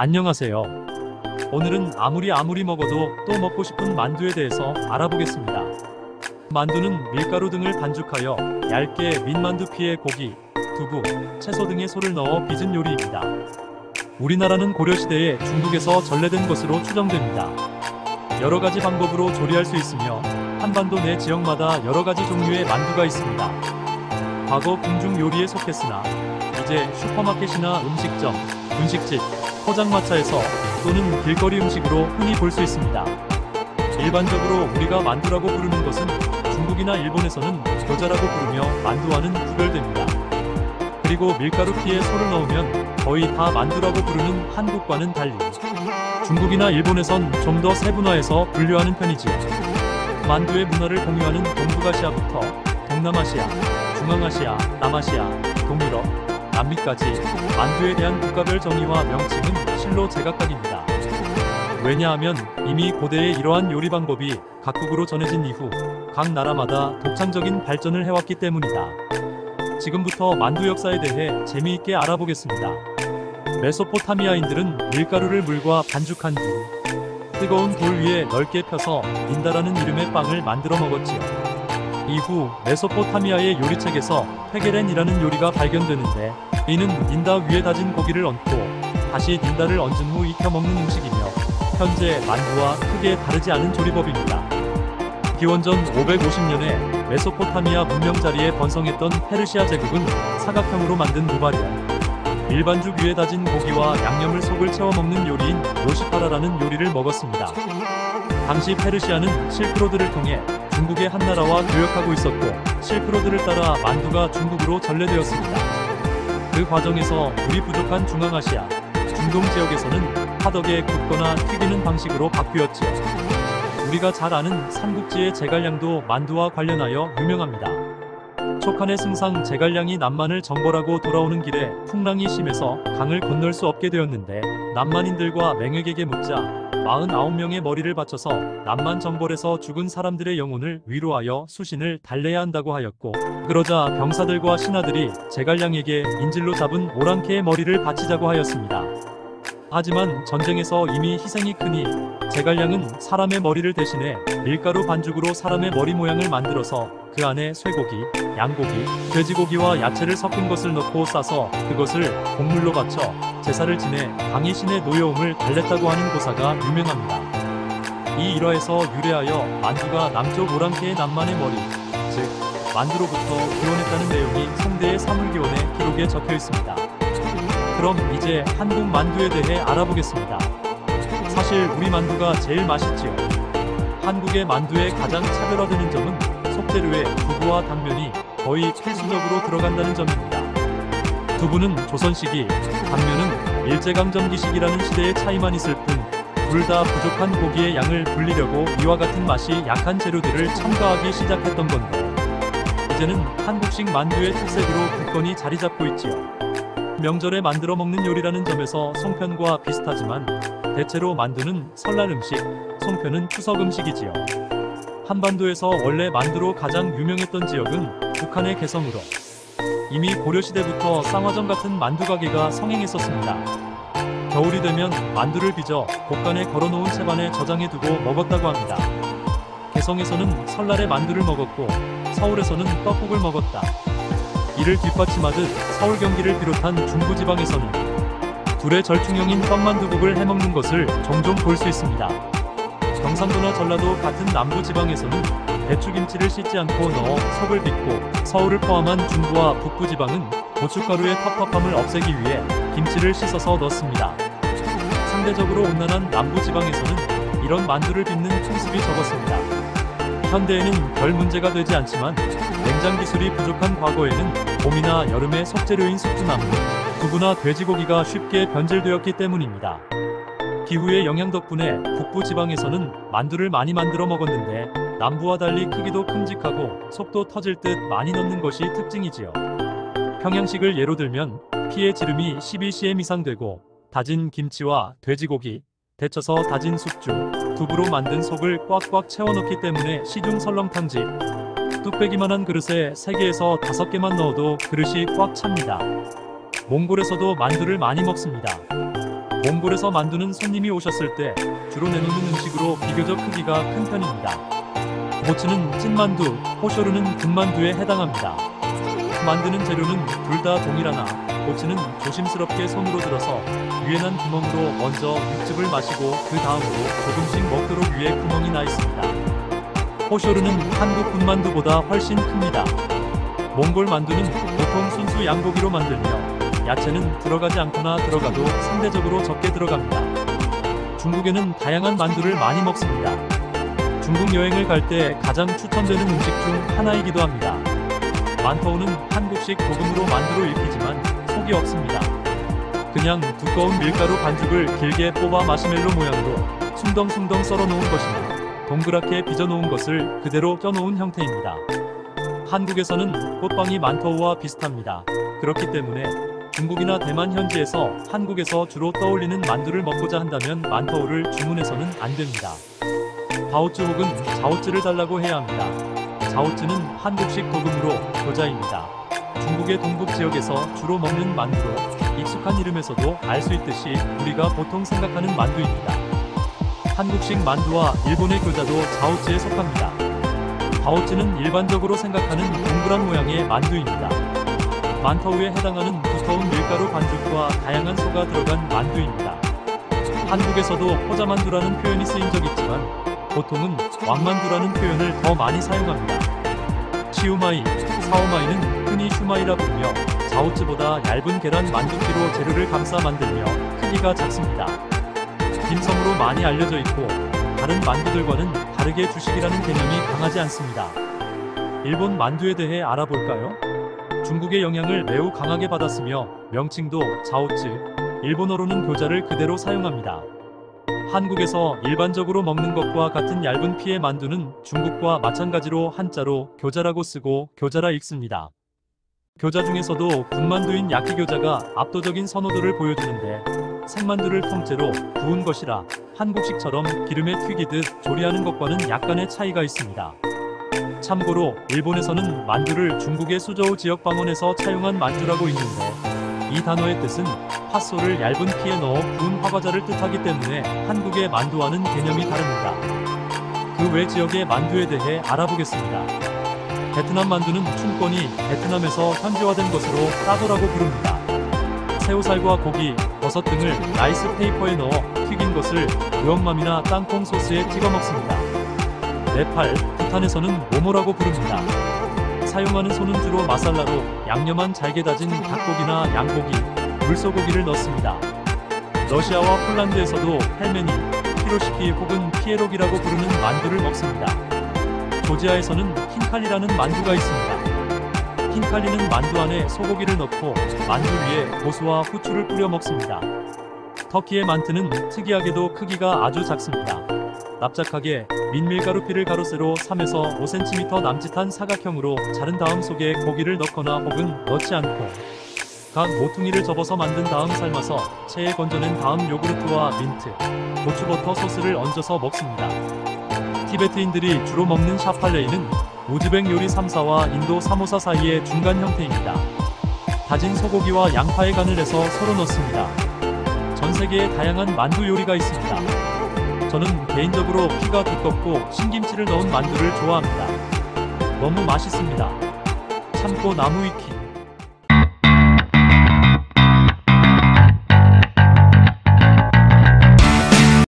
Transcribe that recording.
안녕하세요. 오늘은 아무리 먹어도 또 먹고 싶은 만두에 대해서 알아보겠습니다. 만두는 밀가루 등을 반죽하여 얇게 민만두 피에 고기, 두부, 채소 등의 소를 넣어 빚은 요리입니다. 우리나라는 고려시대에 중국에서 전래된 것으로 추정됩니다. 여러가지 방법으로 조리할 수 있으며 한반도 내 지역마다 여러가지 종류의 만두가 있습니다. 과거 궁중 요리에 속했으나 이제 슈퍼마켓이나 음식점, 분식집, 포장마차에서 또는 길거리 음식으로 흔히 볼 수 있습니다. 일반적으로 우리가 만두라고 부르는 것은 중국이나 일본에서는 교자라고 부르며 만두와는 구별됩니다. 그리고 밀가루 피에 소를 넣으면 거의 다 만두라고 부르는 한국과는 달리 중국이나 일본에선 좀 더 세분화해서 분류하는 편이지요. 만두의 문화를 공유하는 동북아시아부터 동남아시아, 중앙아시아, 남아시아, 동유럽, 남미까지 만두에 대한 국가별 정의와 명칭은 실로 제각각입니다. 왜냐하면 이미 고대의 이러한 요리 방법이 각국으로 전해진 이후 각 나라마다 독창적인 발전을 해왔기 때문이다. 지금부터 만두 역사에 대해 재미있게 알아보겠습니다. 메소포타미아인들은 밀가루를 물과 반죽한 뒤 뜨거운 돌 위에 넓게 펴서 닌다라는 이름의 빵을 만들어 먹었지요. 이후 메소포타미아의 요리책에서 페게렌이라는 요리가 발견되는데 이는 닌다 위에 다진 고기를 얹고 다시 닌다를 얹은 후 익혀 먹는 음식이며 현재 만두와 크게 다르지 않은 조리법입니다. 기원전 550년에 메소포타미아 문명 자리에 번성했던 페르시아 제국은 사각형으로 만든 무바리안 밀반죽 위에 다진 고기와 양념을 속을 채워 먹는 요리인 요시파라라는 요리를 먹었습니다. 당시 페르시아는 실크로드를 통해 중국의 한나라와 교역하고 있었고 실크로드를 따라 만두가 중국으로 전래되었습니다. 그 과정에서 물이 부족한 중앙아시아, 중동 지역에서는 화덕에 굽거나 튀기는 방식으로 바뀌었지요. 우리가 잘 아는 삼국지의 제갈량도 만두와 관련하여 유명합니다. 촉한의 승상 제갈량이 남만을 정벌하고 돌아오는 길에 풍랑이 심해서 강을 건널 수 없게 되었는데 남만인들과 맹획에게 묻자 49명의 머리를 바쳐서 남만 정벌에서 죽은 사람들의 영혼을 위로하여 수신을 달래야 한다고 하였고 그러자 병사들과 신하들이 제갈량에게 인질로 잡은 오랑캐의 머리를 바치자고 하였습니다. 하지만 전쟁에서 이미 희생이 크니 제갈량은 사람의 머리를 대신해 밀가루 반죽으로 사람의 머리 모양을 만들어서 그 안에 쇠고기, 양고기, 돼지고기와 야채를 섞은 것을 넣고 싸서 그것을 곡물로 바쳐 제사를 지내 강이 신의 노여움을 달랬다고 하는 고사가 유명합니다. 이 일화에서 유래하여 만두가 남쪽 오랑캐의 남만의 머리, 즉 만두로부터 기원했다는 내용이 송대의 사물기원의 기록에 적혀 있습니다. 그럼 이제 한국 만두에 대해 알아보겠습니다. 사실 우리 만두가 제일 맛있지요. 한국의 만두의 가장 차별화되는 점은 속재료에 두부와 당면이 거의 필수적으로 들어간다는 점입니다. 두부는 조선시기, 당면은 일제강점기시기라는 시대의 차이만 있을 뿐 둘 다 부족한 고기의 양을 불리려고 이와 같은 맛이 약한 재료들을 첨가하기 시작했던 건데 이제는 한국식 만두의 특색으로 굳건히 자리 잡고 있지요. 명절에 만들어 먹는 요리라는 점에서 송편과 비슷하지만 대체로 만두는 설날 음식, 송편은 추석 음식이지요. 한반도에서 원래 만두로 가장 유명했던 지역은 북한의 개성으로 이미 고려시대부터 쌍화점 같은 만두 가게가 성행했었습니다. 겨울이 되면 만두를 빚어 곳간에 걸어놓은 채반에 저장해 두고 먹었다고 합니다. 개성에서는 설날에 만두를 먹었고 서울에서는 떡국을 먹었다. 이를 뒷받침하듯 서울 경기를 비롯한 중부지방에서는 둘의 절충형인 떡만두국을 해먹는 것을 종종 볼 수 있습니다. 경상도나 전라도 같은 남부지방에서는 배추김치를 씻지 않고 넣어 속을 빚고 서울을 포함한 중부와 북부지방은 고춧가루의 텁텁함을 없애기 위해 김치를 씻어서 넣습니다. 상대적으로 온난한 남부지방에서는 이런 만두를 빚는 풍습이 적었습니다. 현대에는 별 문제가 되지 않지만 냉장 기술이 부족한 과거에는 봄이나 여름에 속재료인 숙주나물, 두부나 돼지고기가 쉽게 변질되었기 때문입니다. 기후의 영향 덕분에 북부 지방에서는 만두를 많이 만들어 먹었는데 남부와 달리 크기도 큼직하고 속도 터질 듯 많이 넣는 것이 특징이지요. 평양식을 예로 들면 피의 지름이 12cm 이상 되고 다진 김치와 돼지고기, 데쳐서 다진 숙주, 두부로 만든 속을 꽉꽉 채워넣기 때문에 시중 설렁탕집, 뚝배기만한 그릇에 3개에서 5개만 넣어도 그릇이 꽉 찹니다. 몽골에서도 만두를 많이 먹습니다. 몽골에서 만두는 손님이 오셨을 때 주로 내놓는 음식으로 비교적 크기가 큰 편입니다. 모츠는 찐만두, 호쇼르는 군만두에 해당합니다. 만드는 재료는 둘 다 동일하나 모츠는 조심스럽게 손으로 들어서 위에 난 구멍으로 먼저 육즙을 마시고 그 다음으로 조금씩 먹도록 위에 구멍이 나 있습니다. 호쇼르는 한국 군만두보다 훨씬 큽니다. 몽골 만두는 보통 순수 양고기로 만들며 야채는 들어가지 않거나 들어가도 상대적으로 적게 들어갑니다. 중국에는 다양한 만두를 많이 먹습니다. 중국 여행을 갈 때 가장 추천되는 음식 중 하나이기도 합니다. 만터우는 한국식 도금으로 만두로 읽히지만 속이 없습니다. 그냥 두꺼운 밀가루 반죽을 길게 뽑아 마시멜로 모양으로 숭덩숭덩 썰어놓은 것이나 동그랗게 빚어놓은 것을 그대로 껴놓은 형태입니다. 한국에서는 꽃빵이 만터우와 비슷합니다. 그렇기 때문에 중국이나 대만 현지에서 한국에서 주로 떠올리는 만두를 먹고자 한다면 만터우를 주문해서는 안 됩니다. 바오쯔 혹은 자오쯔를 달라고 해야 합니다. 자오쯔는 한국식 도금으로 교자입니다. 중국의 동북 지역에서 주로 먹는 만두로 익숙한 이름에서도 알 수 있듯이 우리가 보통 생각하는 만두입니다. 한국식 만두와 일본의 교자도 자오쯔에 속합니다. 바오쯔는 일반적으로 생각하는 동그란 모양의 만두입니다. 만터우에 해당하는 두꺼운 밀가루 반죽과 다양한 소가 들어간 만두입니다. 한국에서도 포자만두라는 표현이 쓰인 적 있지만 보통은 왕만두라는 표현을 더 많이 사용합니다. 시우마이, 사오마이는 흔히 슈마이라 부르며 자오쯔보다 얇은 계란 만두피로 재료를 감싸 만들며 크기가 작습니다. 딤섬으로 많이 알려져 있고 다른 만두들과는 다르게 주식이라는 개념이 강하지 않습니다. 일본 만두에 대해 알아볼까요? 중국의 영향을 매우 강하게 받았으며 명칭도 자오쯔, 일본어로는 교자를 그대로 사용합니다. 한국에서 일반적으로 먹는 것과 같은 얇은 피의 만두는 중국과 마찬가지로 한자로 교자라고 쓰고 교자라 읽습니다. 교자 중에서도 군만두인 야끼교자가 압도적인 선호도를 보여주는데 생만두를 통째로 구운 것이라 한국식처럼 기름에 튀기듯 조리하는 것과는 약간의 차이가 있습니다. 참고로 일본에서는 만두를 중국의 수저우 지역 방언에서 차용한 만주라고 있는데 이 단어의 뜻은 팥소를 얇은 피에 넣어 구운 화과자를 뜻하기 때문에 한국의 만두와는 개념이 다릅니다. 그 외 지역의 만두에 대해 알아보겠습니다. 베트남 만두는 춘권이 베트남에서 현지화된 것으로 따도라고 부릅니다. 새우살과 고기, 버섯 등을 라이스 페이퍼에 넣어 튀긴 것을 우엉맘이나 땅콩 소스에 찍어 먹습니다. 네팔, 부탄에서는 모모라고 부릅니다. 사용하는 소는 주로 마살라로 양념한 잘게 다진 닭고기나 양고기, 물소고기를 넣습니다. 러시아와 폴란드에서도 헬메니, 피로시키 혹은 피에로기라고 부르는 만두를 먹습니다. 조지아에서는 흰칼리라는 만두가 있습니다. 흰칼리는 만두 안에 소고기를 넣고 만두 위에 고수와 후추를 뿌려 먹습니다. 터키의 만트는 특이하게도 크기가 아주 작습니다. 납작하게 민밀가루피를 가로세로 3에서 5cm 남짓한 사각형으로 자른 다음 속에 고기를 넣거나 혹은 넣지 않고 각 모퉁이를 접어서 만든 다음 삶아서 체에 건져낸 다음 요구르트와 민트, 고추버터 소스를 얹어서 먹습니다. 티베트인들이 주로 먹는 샤팔레이는 우즈벡 요리 3사와 인도 사모사 사이의 중간 형태입니다. 다진 소고기와 양파에 간을 해서 서로 넣습니다. 전 세계에 다양한 만두 요리가 있습니다. 저는 개인적으로 피가 두껍고 신김치를 넣은 만두를 좋아합니다. 너무 맛있습니다. 참고 나무 위키